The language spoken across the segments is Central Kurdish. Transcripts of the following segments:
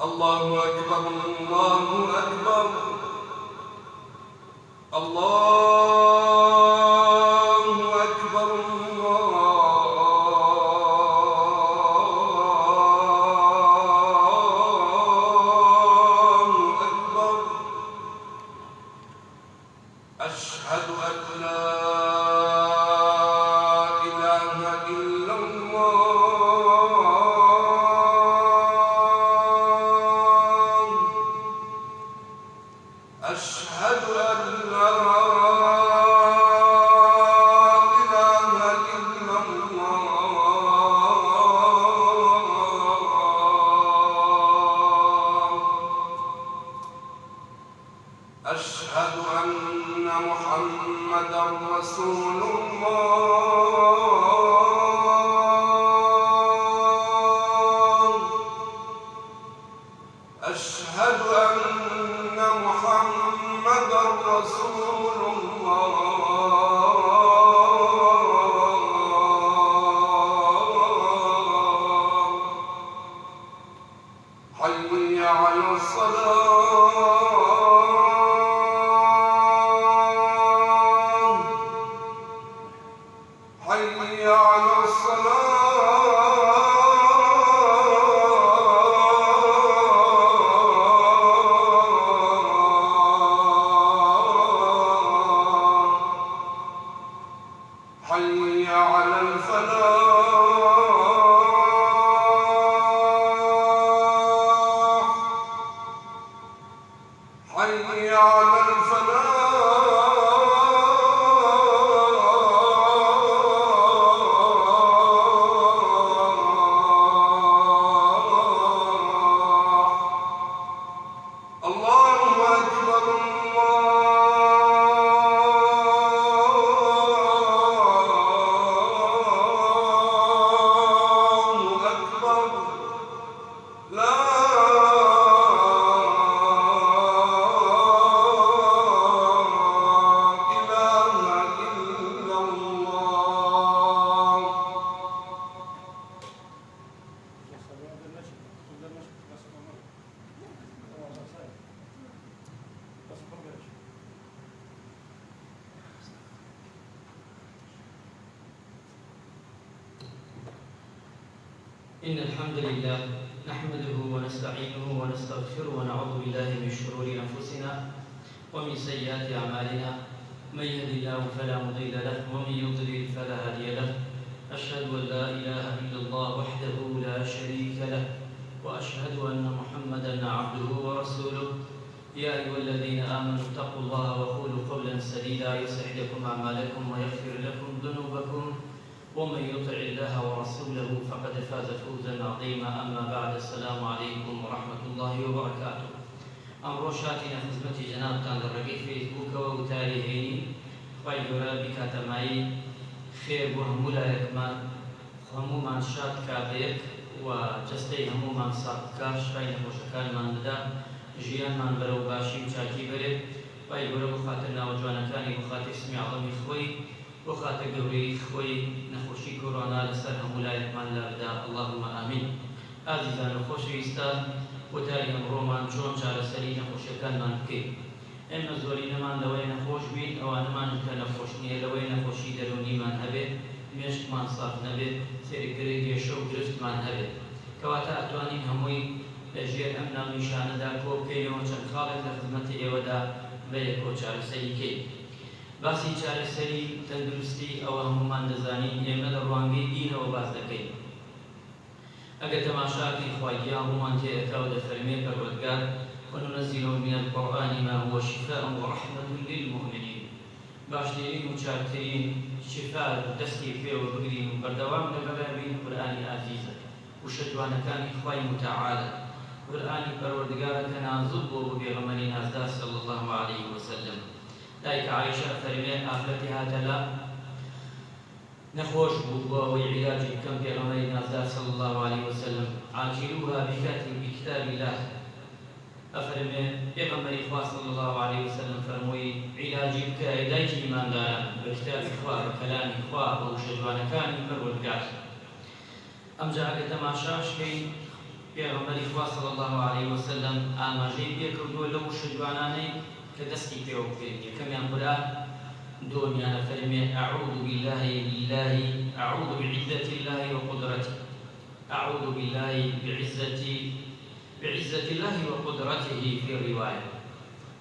الله أكبر الله أكبر الله أكبر الله أكبر أشهد أن لا إله إلا الله أشهد أن لا إله إلا الله أشهد أن محمدًا رسول الله أشهد أن محمدًا رسول الله حي على الصلاة حي على الصلاة حي على الفلاح حي على الفلاح الله أكبر الله أكبر لا إله إلا الله إن الحمد لله نحمده ونستعينه ونستغفره ونعوذ بالله من شرور أنفسنا ومن سيئات أعمالنا من يهد الله فلا مضل له ومن يضلل فلا هادي له أشهد أن لا إله إلا الله وحده لا شريك له وأشهد أن محمدا عبده ورسوله يا أيها الذين آمنوا اتقوا الله وقولوا قولا سديدا يصلح لكم أعمالكم ويغفر لكم ذنوبكم ومن يطع الله ورسوله فقد فاز فوزا عظيما أما بعد السلام عليكم ورحمة الله وبركاته أمر شاتنا خدمة جنابتان للرقي فيسبوك وتاريخيني خير بكاتماي خير وهمولا يكمان همومان شات كابيك وجستي همومان صادكا شفاين خوشكان من بدا جيان من برو باشي وشاكي برد وأي برو بخاطرنا وجوانا بخاطر اسمي عظمي خوي وخاطر قوري خوي نخوشي كورونا لسر همولايتمان لابدا اللهم آمين عزيزان نخوشي استاد وتاري أمرومان چون چارەسەری نەخۆشیەکانمان بکەین ئێمە زۆرینەمان لەوەی نەخۆش بین ئەوانەمان کە نەخۆش نییە لەوەی نەخۆشی دەرونیمان هەبێت مێشکمان ساف نەبێت سێریکردی گێشە و درستمان هەبێت کەواتە ئەتوانین هەمووی لەژێر ئەم ناونیشانەدا کۆ بکەینەوە چەند خاڵێک لە خزمەتی ئێوەدا بەیەکۆ چارەسەری بکەین باسی چارەسەری تەندروستی ئەوە هەموومان دەزانین ئێمە لە ڕوانگەی دینەوە باس دەکەین ئەگەر تەماشاکەی خوایگیا هەموومان تێدەکەوە دەفەرمێ پەروەردگار وننزل من القرآن ما هو شفاء ورحمة للمؤمنين باشترين وشارتين شفاء دستي فيه وبقرين بردوام لبلابين قرآن عزيزة وشجوانا كان إخوي متعالى قرآن پروردگار كان ضبه بغمرين أزداد صلى الله عليه وسلم ذلك عائشة فرمي آفلتها تلا نخوش بوضوء وعلاج كم بغمرين أزداد صلى الله عليه وسلم عاجلوها بكتاب الله أفرمي بغمر إخوة صلى الله عليه وسلم فرموي علاجي بكايدايك إيمان دارا بكتاب إخوة وكلام إخوة وشجوانا كان پروردگار أم جاءك تماشاش كي پێغەمبەری خوا صلی الله عليه وسلم ئاماژەی پێ کردووە لەو وشە جوانانەی کە دەستی پێوە بکرێن. یەکەمیان قورئان، دووەمیانە فەرمێ أعوذ بالله أعوذ بعزة الله وقدرته، أعوذ بالله بعزة الله وقدرته في الرواية.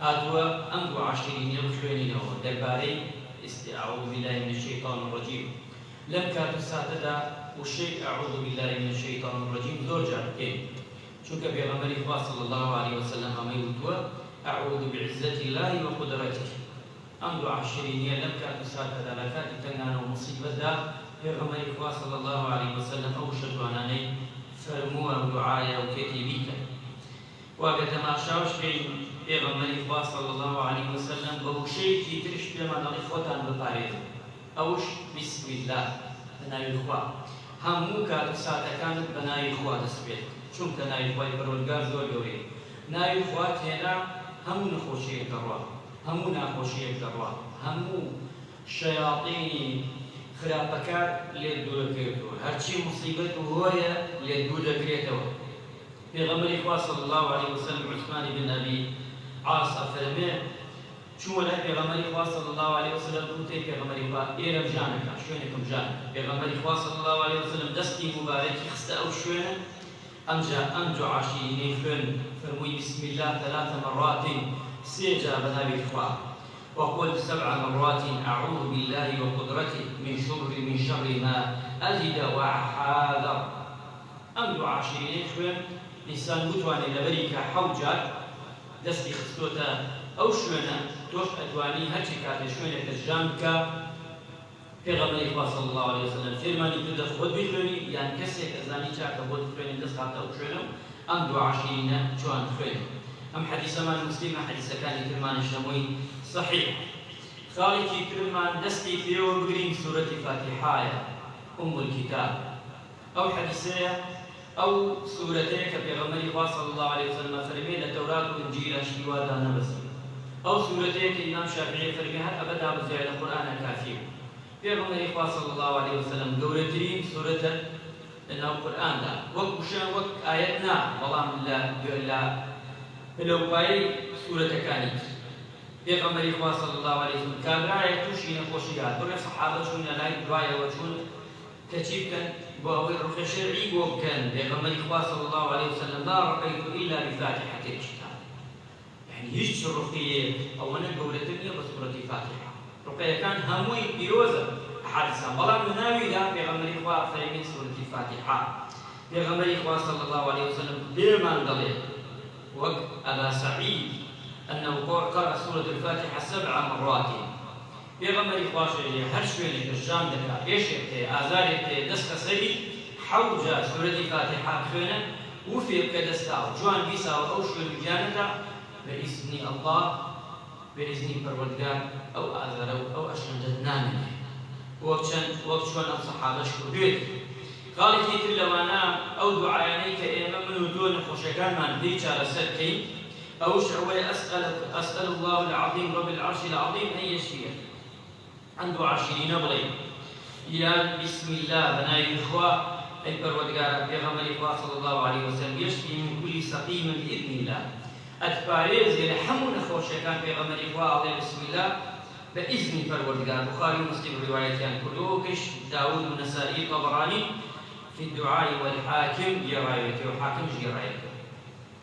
هاتوا أنجو عشرين يبخلوني هو دباري أعوذ بالله من الشيطان الرجيم. لم كاتو ساتدا والشيء أعوذ بالله من الشيطان الرجيم زور جاركين. چونك بيغمبري خواه صلى الله عليه وسلم أميوتوا أعوذ بعزة الله وقدرته. أنجو عشرين لم كاتو ساتدا لكاتو تنانا ومصيبة دا بيغمبري خواه صلى الله عليه وسلم أوشتواناني فرموا ودعايا وكتبيك. وقت ما شاوش بين پێغەمبەری خوا صلی الله عليه وسلم بە وشەیەکی ترش پێمان دەڵێ خۆتان بپارێزن. ئەوش بسم الله، بەناوی خوا. هەموو کات و ساتەکانت بە ناوی خوا دەست پێ، چونکە ناوی خوای پەروەردگار زۆر گەورەیە. ناوی خوا تێنا هەموو نەخۆشیەک دەڕوا، هەموو ناخۆشیەک دەڕوا، هەموو شەیاطینی خراپەکار لێ دوور دەکرێتەوە، هەرچی موسیبەت و هۆیە لێ دوور دەکرێتەوە. پێغەمبەری خوا صلی الله عليه وسلم عثمان بن أبي عاص فرمێ چووە لای پێغەمبەری خوا صلی الله عليه وسلم وتەی پێغەمبەری خوا ئێرە بژانەکە، شوێنێکم ژانە. پێغەمبەری خوا صلی الله عليه وسلم دەستی مبارەکی خستە ئەو شوێنە، ئەم عاشیرینەی خوێن، فەرمووی بسم الله 3 مرات، سێ جا بەناوی خوا، وقل 7 مرات أعوذ بالله وقدرته من شر ما أجد وأحاذر. ئەم عاشیرینەی خوێن ئینسان بتوانێت لەبەری کە 7 جار دەستی خستۆتە ئەو شوێنە، تۆش ئەتوانی هەرچی کاتێ شوێنێکە ژان بکە. پێغەمبەری خوا صلی الله عليه وسلم فێرمانی کردە خۆت بخوێنی یان کەسێک ئەزانی چاکە بۆت بخوێنی دەست خاتە ئەو شوێنە و ئەم عاشیرینە چۆن بخوێنی. ئەم حەدیسەمان موسلیمە، حەدیسەکانی ترمانیش هەمووی صحیح. خاڵێکی ترمان دەستی پێوە بگرین سوورەتی فاتحایە، ئوم الکتاب. ئەو حەدیسەیە ئەو سوورەتەیە کە پێغەمبەری خوا صلی الله عليه وسلم فەرمێ لە تەورات و ئینجیلە شیوادا نەبەسن. ئەو سوورەتەیە کە ئیمام شافعی فەرمێ هەر ئەبەدا بزیای لە قورئانە کافی بوو. پێغەمبەری خوا صلی الله عليه وسلم گەورەترین سوورەتە لەناو قورئاندا، وەک شوێن وەک ئایەت نا، بەڵام لە پلەپایەی سوورەتەکانی پێغەمبەری خوا صلی الله عليه وسلم کابرایەک تووشی نەخۆشی هات، بڕێ سەحابە چوونە لای دوایەوە چوون کە چی بکەن بۆ ئەوەی ڕوقیە شەرعی بۆ بکەن. پێغەمبەری خوا صلی الله عليه وسلم لا رقیت إلا بفاتحة الكتاب. يعني هیچ ڕوقیەیەک ئەوەنە گەورەتر نییە بە سوورەتی فاتحە. ڕوقیەکان هەمووی پیرۆزە حادثان، بەڵام لە ناویدا پێغەمبەری خوا فەرمێ سوورەتی فاتحە. پێغەمبەری خوا صلی الله عليه وسلم دێمان دەڵێ وەک ئەبا سعید أنه قرأ سورة الفاتحة 7 مرات. پێغەمبەری خواشەیە هەر شوێنێکە ژان دەکا، ئێشێک تێ، ئازارێک تێ، دەستکە سەری 7 جار سوورەتی فاتحە بخوێنە و فێ بکە دەستا و جوان بیساوە ئەو شوێن گیانەدا بەئیزنی ئەڵڵاه، بەئیزنی پەروەردگار ئەو ئازارە و ئەو ئەشەندە نامێنێ، وەک چۆن ئەم سەحابەش کردوێت. خاڵێکی تر لەوانە ئەو دوعایانەی کە ئێمە من و تۆ نەخۆشەکانمان پێی چارەسەر بکەین، ئەوش ئەوەیە ئەسأل الله العظيم رب العرش العظيم أن يشفيه. عند عاشرين بڵێ یان بسم الله بەناوی خوا، ئەی پەروەردگارە پێغەمبەری خوا صلی الله عليه وسلم يشفي من كل سقيم بإذن الله. ئەتپارێزێ لە هەموو نەخۆشیەکان پێغەمبەری خوا ئەڵێ بسم الله بإذن پەروەردگار. بخاری و مسلم ڕیوایەتیان کردووە، کەش داود و نەسائی طەبرانی في الدعاء والحاكم گێڕایەوێتەوە و حاکمش گێڕایەوێتەوە.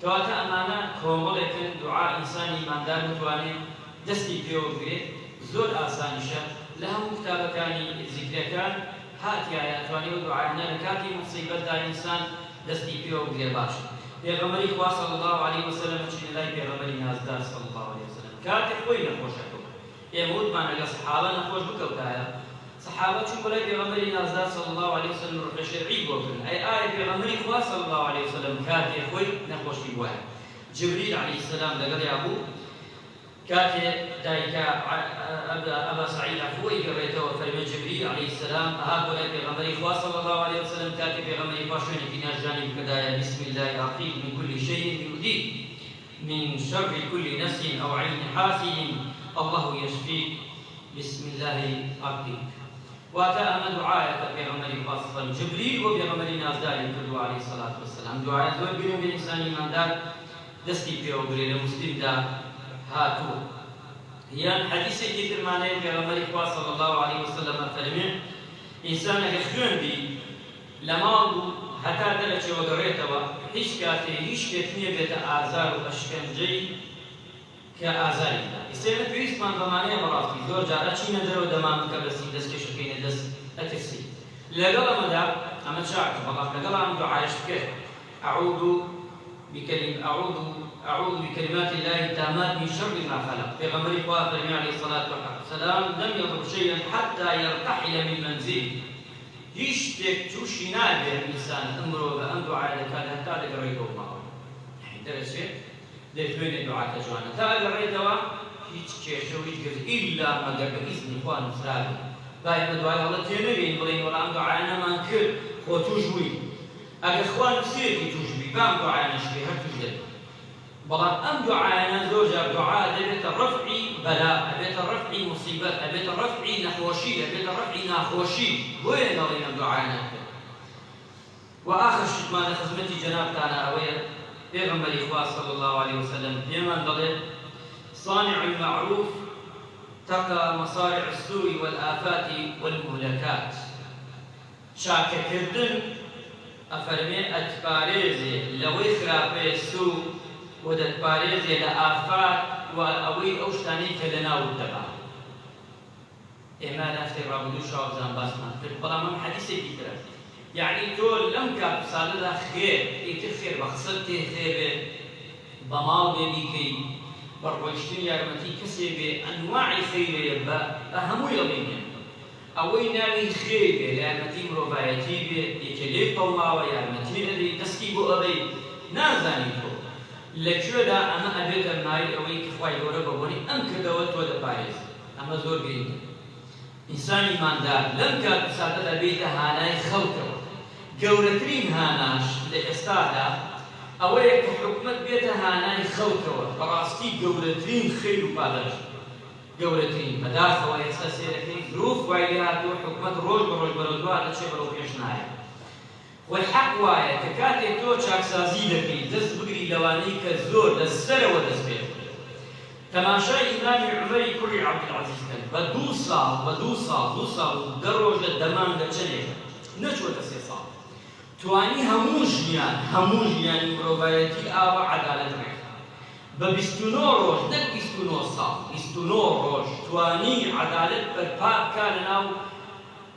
کەواتە ئەمانە کۆمەڵێکن دوعا ئینسانی ئیماندار بتوانێت دەستی پێوە بگرێت، زۆر ئاسانیشە. لە هەموو کتابەکانی زیکرەکان هاتیایە ئەتوانێت و دوعایانە لە کاتی موسیبەتدا ئینسان دەستی پێوە بگرێ باشە. پێغەمبەری خوا صلی الله عليه وسلم چین لای پێغەمبەری نازدار صلی الله عليه وسلم کاتێک خۆی نەخۆشەکەوت، ئێمە وتمان ئەگەر سەحابە نەخۆش بکەوتایە، سەحابە چوون بەلای پێغەمبەری نازدار صلی الله عليه وسلم ڕوقیە شەرعی بۆ کردن. ئایا پێغەمبەری خوا صلی الله عليه وسلم کاتێک خۆی نەخۆشی بووایە، جبریل علیه السلام لەگەڵیا بوو، کاتێ دایکە ئەبا سعید عفوی گەڕێتەوە فەرمێ جبریل علیه السلام هات بۆ لای پێغەمبەری خوا صلی الله عليه وسلم کاتێ پێغەمبەری خوا شوێنێکی ناژانی بکەدایە بسم الله العظيم من كل شيء يؤذيك من شر كل نفس أو عين حاسد الله يشفيك بسم الله أرقيك. واتە ئەمە دوعایەکە پێغەمبەری خوا صلی الله علیه و سلم جبریل بۆ پێغەمبەری نازداری کردووە عەلەیهی سەڵات وەسەلام. دوعای زۆر گرنگە ئینسانی ئیماندار دەستی پێوە بگرێ لە موسلیمدا هاتووە. یان حەدیثێکی ترمانەیە پێغەمبەری خوا صلی الله علیه و سلم فەرمێ ئینسان ئەگەر خوێندی لە ماڵ و هەتا دەرەچێوە گەڕێتەوە هیچ کاتێ هیچ شتێک نییە بێتە ئازار و ئەشکەنجەی کە ئازاری دا. ئێستا ئێمە پێویستمان بەمانەیە بەڕاستی زۆر جارە چینە دەرەوە دەمان بکە بەسی دەستکێشەکەینە دەست ئەترسی. لەگەڵ ئەمەدا ئەمە چاکە بەڵام لەگەڵ ئەم دوعایەش بکەێت أعوذ بكلمات الله التامات من شر ما خلق. پیغمبری خوا فرمی علیه الصلاة والسلام لم يضر شيئا حتى يرتحل من منزله. هیچ شتێک تووشی نابێت ئینسان ئەمڕۆ بە ئەم دوعای دەکات هەتا دەگەڕێتەوە ماڵ. دەرەچێت دەیتوێنێت دوعاکە جوانە تا ئەگەڕێتەوە هیچ کێشە و هیچ گرز ئیلا مەگەر بە ئیزنی خوا نووسرابێ. با ئێمە دوای هەڵە تێنەگەین بڵێین وەڵا ئەم دوعایە نەمان کرد خۆ توش بووی. ئەگەر خوا نووسێتی توش بووی با ئەم دوعایانەش بێ هەر توش دەبێت. بەڵام ئەم دوعایانە زۆر جار دوعا دەبێتە ڕەفعی بەلا، ئەبێتە ڕەفعی موسیبەت، ئەبێتە ڕەفعی نەخۆشی، ئەبێتە ڕەفعی ناخۆشی. بۆیە دەڵێن ئەم دوعایانە بکەن. و ئاخر شتمان لە خزمەتی جەنابتانە ئەوەیە پێغەمبەری خوا صلی الله علیه وسلم پێمان دەڵێت صانع المعروف تقى مصارع السوء والآفات والمهلكات. چاکەکردن ئەفەرمێ ئەتپارێزێ لەوەی خراپەیە سوء و دەتپارێزێ لە ئافات و ئەوەی ئەو شتانەی کە لەناوت دەبا. ئێمە لە هەفتەی ڕابردوو شازان باسمان کرد بەڵام ئەم حەدیثێکی ترە. یعنی تۆ لەم کات ساڵەدا خێر ئیتر خێر بە قسەت تێ خێر بێ، بە ماڵ بێ بیکەی، بە ڕۆیشتن یارمەتی کەسێ بێ، ئەنواعی خەیرەیە بە هەمووی دەڵێنێن. ئەوەی ناوی خێر بێ لە یارمەتی مرۆڤایەتی بێ، یەکێ لێ قەوماوە یارمەتی ئەدەی دەستی بۆ ئەدەی نازانی تۆ لەکوێدا ئەمە ئەبێتە مای ئەوەی کە خوای گەورە بەبوونی ئەم کردەوە تۆ دەپارێزی. ئەمە زۆر گرنگە. ئینسانی ماندار لەم کات ساتەدا بێتە هانای خەڵکەوە. گەورەترین هاناش لە ئێستادا ئەوەیە کە حکومەت بێتە هانای خەڵکەوە. بەڕاستی گەورەترین خێر و پاداش گەورەترین بەداخەوە ئێستا سێرەکەی ظروف وای لێ هاتووە حکومەت ڕۆژ بە ڕۆژ بەرەوەدووا دەچێ بەرەو پێش نایە. والحەق وایە کە کاتێک تۆ چاکسازی دەکەی دەست بگری لەوانەی کە زۆر لەسەرەوە دەست پێ بکرێت. تەماشای ئیمامی عومەری کوڕی عەبدولعەزیز کرد بە 2 ساڵ و 10 ڕۆژە دەمانگە چەندێکە نەچۆتە 3 ساڵ. توانی هەموو ژیانی مرۆڤایەتی ئاوە عەدالەت ڕێکخا. بە 29 ڕۆژ نەک 29 ساڵ 29 ڕۆژ توانی عەدالەت بەرپا بکا لەناو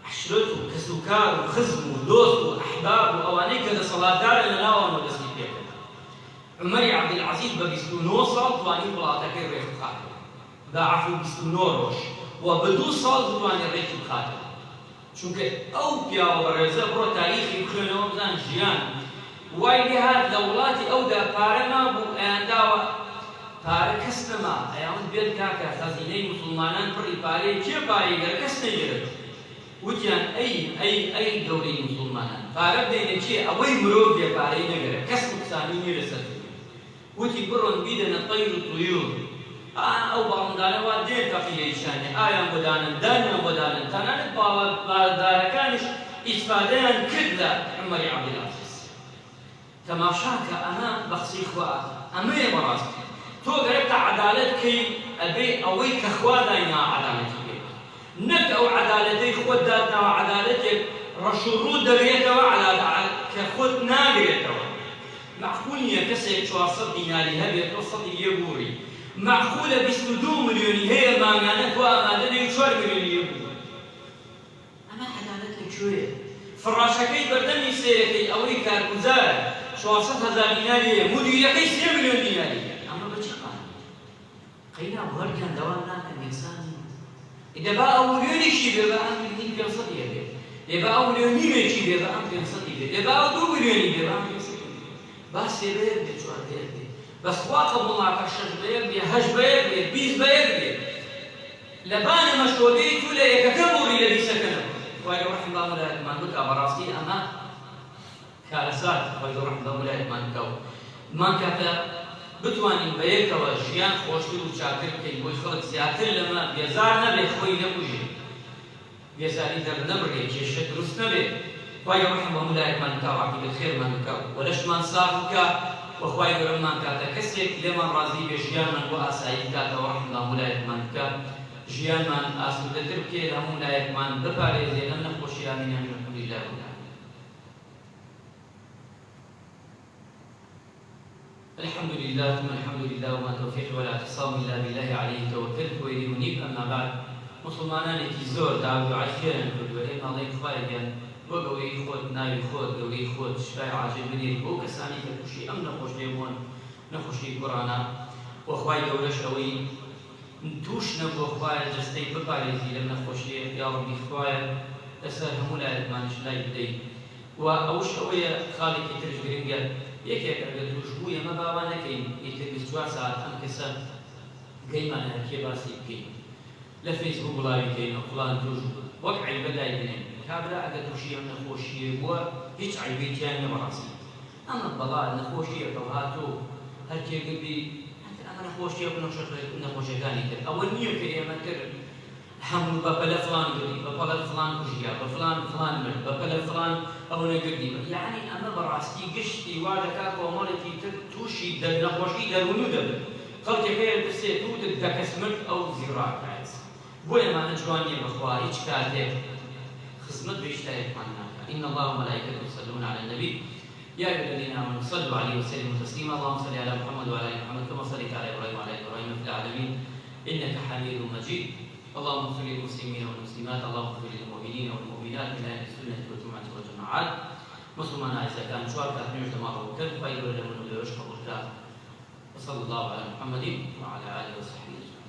عشرەت و کەسوکار و خزم و دۆست و ئەحباب و ئەوانەی کە دەسەڵاتدارن لەناوەوە دەستی پێ کرد. عومەری عەبدولعەزیز بە 29 ساڵ توانی وڵاتەکەی ڕێک بخاتەوە. بە عەفو 29 ڕۆژ و بە 2 ساڵ توانی ڕێکی بخاتەوە. چونکە ئەو پیاوە بەڕێزە بڕۆ تاریخی بخوێنەوە بزان ژیان وای لێ هات لە وڵاتی ئەودا پارە مابوو ئەیانداوە پارە کەس نەما ئەیان بێت کاکە خەزینەی موسڵمانان پڕی پارەیە کێ پارەیگەر کەس نەیگەرێت. وتیان ئەی گەورەی موسڵمانان پارە بدەینە کێ ئەوەی مرۆڤ بێ پارەی نەگەرێت کەس قسانی نییە لەسەر. وتی بڕۆن بیدەنە طەیر و طویور. ئەو باڵندانە وا دێن تەقیەیشانێ ئایان بۆدانن دانیان بۆدانن تەنانەت باڵندارەکانیش ئیسفادەیان کرد لە عومەری عەبدولعەزیز. تەماشاکە ئەمە بە قسەی خوا ئەمەیە بەڕاستی. تۆ گەرەکتە عەدالەت بکەی ئەبێ ئەوەی کە خوا دایناوە عەدالەتی بێت. نەک ئەو عەدالەتەی خۆت دادناوە عەدالەتێک ڕەش و ڕوو دەبێتەوە کە خۆت ناگرێتەوە. معقول نییە کەسێک 400 دیناری هەبێت تۆ 100 یەبووری. معقولە 22 ملیۆنی هەیە مانگانە تۆ ئامادە دەی 4 ملیۆنی یەبوو. ئەمە عەدالەت لەکوێیە؟ فڕاشەکەی بەردەمی سێرەکەی ئەوەی کارگوزارە 400,000 دیناری هەیە مدیرەکەی 3 ملیۆن دیناری. ئەمە بەچی قانون؟ قەینا وەرگیان دەوام ناکەن یەکسانی. دەبا ئەو ملیۆنێکی بێ بە ئەم 500 بێ. دەبا ئەو ملیۆنیمێکی بێ بە ئەم 500 بێ. دەبا ئەو 2 ملیۆنی بێ بە ئەم 500 بێ. با 3 بەیەک بێ 4 بەیەک بێ. بەس خوا قەبوڵ ناکە 6 بەیەک بێ 8 بەیەک بێ 20 بەیەک بێ. لە بانە مەشتۆبەی تو لە یەکەکە بوڕی لە 20ەکەنەوە. خوای گەورە ڕەحمەڵڵاه وەلایەتمان بکا بەڕاستی ئەمە کارەسات خوای گەورە ڕەحمەڵڵاه وەلایەتمان بکا و مان کاتە بتوانین بە یەکەوە ژیان خۆشتر و چاکر بکەین بۆی خەڵک زیاتر لەمە بێزار نەبێت خۆی نەبوژێ. بێزاری دەرنەبڕێ کێشە دروست نەبێ خوای گەورە ڕەحم بە مولایەکمان بکە عاقبەت خێرمان بکە و لەشمان ساف بکە وخوای گەورەمان کاتە کەسێک لێمان ڕازی بێ ژیانمان بۆ ئاسایی بکاتەوە ڕەحم بە مولایەکمان بکە ژیانمان ئاسوودەتر بکێ هەموو لایەکمان بپارێزێ لەم نەخۆشییانە الحەمدولله رب العالمین. الحمد لله ثم الحمد لله وما توفيقي ولا اعتصامي الا بالله عليه توكلت واليه انيب. اما بعد مسلمانانێکی زۆر داوای دوعای خێرن کردووە ئێمە ئەڵێ خوای گەن بۆ گەورەی خۆت ناوی خۆت گەورەی خۆت شفای عاجل بدەیت بۆ کەسانی کە تووشی ئەم نەخۆشیە بوون نەخۆشی گوڕانە وەخوای گەورەش ئەوەی توش نەبووە خوایە جەستەی بپارێزی لەم نەخۆشیە یا ڕەبی خوایە لەسەر هەموو لایەکمانش لای بدەیت و ئەوش ئەوەیە خاڵێکی ترش گرنگە یەکێک ئەگەر توش بوو ئێمە باوا نەکەین ئیتر 24 ساعت ئەم کەسە گەیمانە هەرکێ باسی بکەین لە فەیسبوک وڵاوی بکەین فڵان توش وەک عیبە دای بنێن کابرا ئەگەر تووشی ئەم نەخۆشیە بووە هیچ عیبەی تیان نییە بەڕاستی ئەمە بەڵا نەخۆشیەکە هاتوو هەرکێ گردی ئەمە نەخۆشیە نەخۆشیەکانی تر ئەوە نییە کە ئێمە تر هەموو بەپەلە فڵان گردی بەپەلە فڵان کوژیا بە فڵان فڵان مرد بەپەلە فڵان ئەوە نەگردی یعنی ئەمە بەڕاستی گشتی وا دەکات کۆمەڵێکی تر تووشی نەخۆشی دەروون و دەبێت خەڵکێک هەیە بسێت و دەکەس مرد ئەو زیڕاکات بۆ ئێمانە جوان نییە بەخوا هیچ کاتێک خزمەت بە هیچ تایەکمان ناکات إن الله وملائكته يصلون على النبي يا أيها الذين آمنوا صلوا عليه وسلموا تسليما اللهم صل على محمد وعلى آل محمد كما صليت على إبراهيم وعلى آل إبراهيم في العالمين إنك حميد مجيد اللهم اغفر للمسلمين والمسلمات اللهم اغفر للمؤمنين والمؤمنات من أهل السنة والجماعة والجماعات مسلمان إذا كان شوارك أثنين جماعة وكذب فإذا لم يشكر وصلى الله على محمد وعلى آله وصحبه أجمعين.